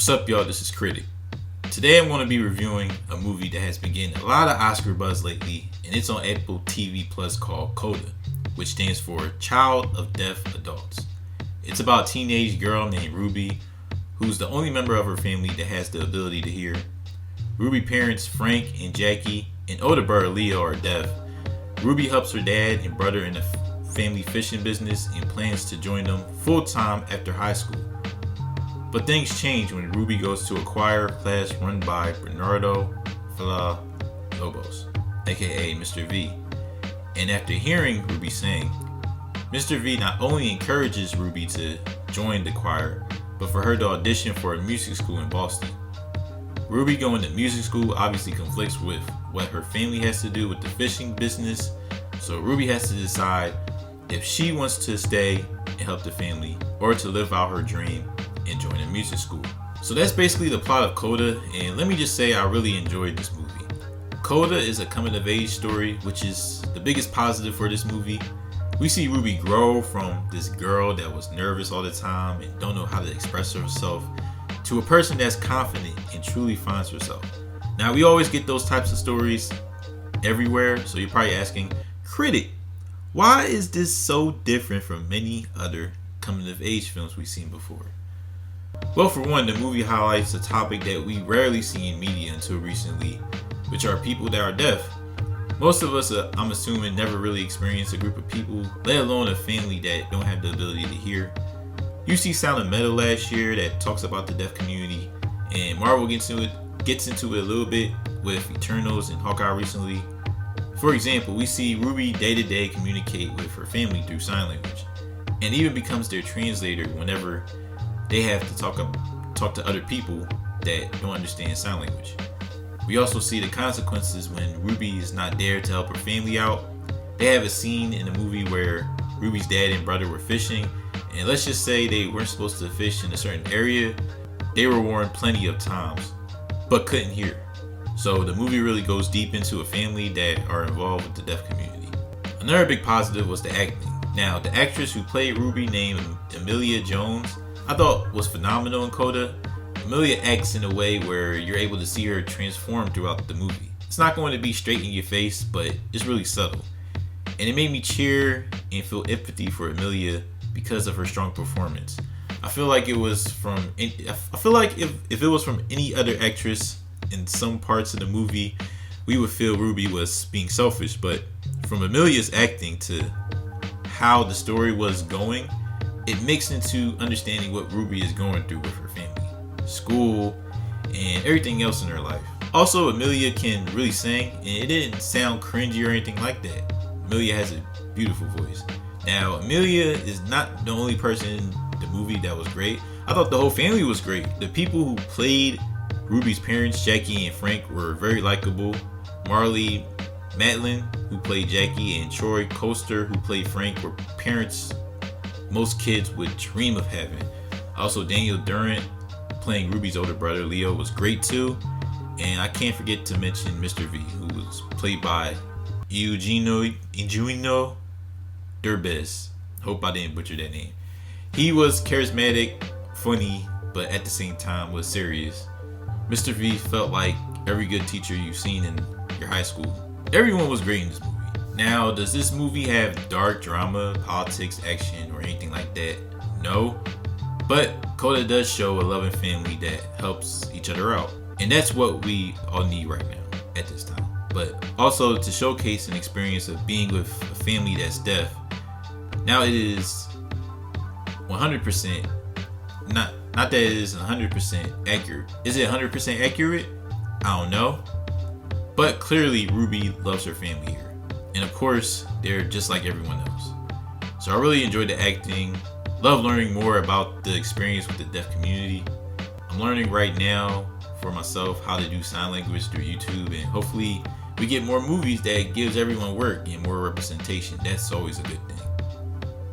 What's up, y'all? This is Critic. Today I'm going to be reviewing a movie that has been getting a lot of Oscar buzz lately, and it's on Apple TV Plus called CODA, which stands for Child of Deaf Adults. It's about a teenage girl named Ruby, who's the only member of her family that has the ability to hear. Ruby's parents, Frank and Jackie, and older brother Leo, are deaf. Ruby helps her dad and brother in the family fishing business and plans to join them full-time after high school. But things change when Ruby goes to a choir class run by Bernardo Villalobos, aka Mr. V. And after hearing Ruby sing, Mr. V not only encourages Ruby to join the choir, but for her to audition for a music school in Boston. Ruby going to music school obviously conflicts with what her family has to do with the fishing business, so Ruby has to decide if she wants to stay and help the family or to live out her dream and join a music school. So that's basically the plot of CODA, and let me just say I really enjoyed this movie. CODA is a coming of age story, which is the biggest positive for this movie. We see Ruby grow from this girl that was nervous all the time and don't know how to express herself to a person that's confident and truly finds herself. Now, we always get those types of stories everywhere, so you're probably asking, Critic, why is this so different from many other coming of age films we've seen before? Well, for one, the movie highlights a topic that we rarely see in media until recently, which are people that are deaf. Most of us, I'm assuming, never really experienced a group of people, let alone a family that don't have the ability to hear. You see Sound of Metal last year that talks about the deaf community, and Marvel gets into it a little bit with Eternals and Hawkeye recently. For example, we see Ruby day-to-day communicate with her family through sign language, and even becomes their translator whenever they have to talk to other people that don't understand sign language. We also see the consequences when Ruby is not there to help her family out. They have a scene in the movie where Ruby's dad and brother were fishing, and let's just say they weren't supposed to fish in a certain area. They were warned plenty of times, but couldn't hear. So the movie really goes deep into a family that are involved with the deaf community. Another big positive was the acting. Now, the actress who played Ruby, named Emilia Jones, I thought was phenomenal in CODA. Emilia acts in a way where you're able to see her transform throughout the movie. It's not going to be straight in your face, but it's really subtle. And it made me cheer and feel empathy for Emilia because of her strong performance. I feel like if it was from any other actress in some parts of the movie, we would feel Ruby was being selfish. But from Emilia's acting to how the story was going, it mixed into understanding what Ruby is going through with her family, school, and everything else in her life. Also, Emilia can really sing, and it didn't sound cringy or anything like that. Emilia has a beautiful voice. Now, Emilia is not the only person in the movie that was great. I thought the whole family was great. The people who played Ruby's parents, Jackie and Frank, were very likable. Marley Matlin, who played Jackie, and Troy Coaster, who played Frank, were parents most kids would dream of having. Also, Daniel Durant, playing Ruby's older brother Leo, was great too. And I can't forget to mention Mr. V, who was played by Eugenio Derbez. Hope I didn't butcher that name. He was charismatic, funny, but at the same time was serious. Mr. V felt like every good teacher you've seen in your high school. Everyone was great in this movie. Now, does this movie have dark drama, politics, action, or anything like that? No. But CODA does show a loving family that helps each other out. And that's what we all need right now at this time. But also to showcase an experience of being with a family that's deaf. Now it is 100%, not that it is 100% accurate. Is it 100% accurate? I don't know. But clearly Ruby loves her family here. And of course, they're just like everyone else. So I really enjoyed the acting. Love learning more about the experience with the deaf community. I'm learning right now for myself how to do sign language through YouTube, and hopefully we get more movies that gives everyone work and more representation. That's always a good thing.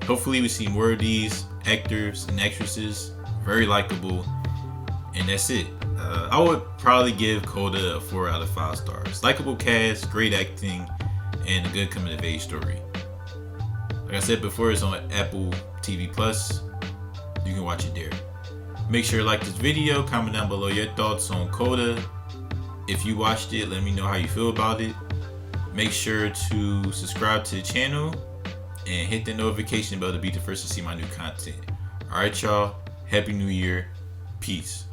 Hopefully we see more of these actors and actresses, very likable, and that's it. I would probably give CODA a 4 out of 5 stars. Likable cast, great acting, and a good coming of age story. Like I said before, it's on Apple TV Plus. You can watch it there. Make sure to like this video, comment down below your thoughts on CODA. If you watched it, let me know how you feel about it. Make sure to subscribe to the channel and hit the notification bell to be the first to see my new content. Alright y'all, Happy New Year. Peace.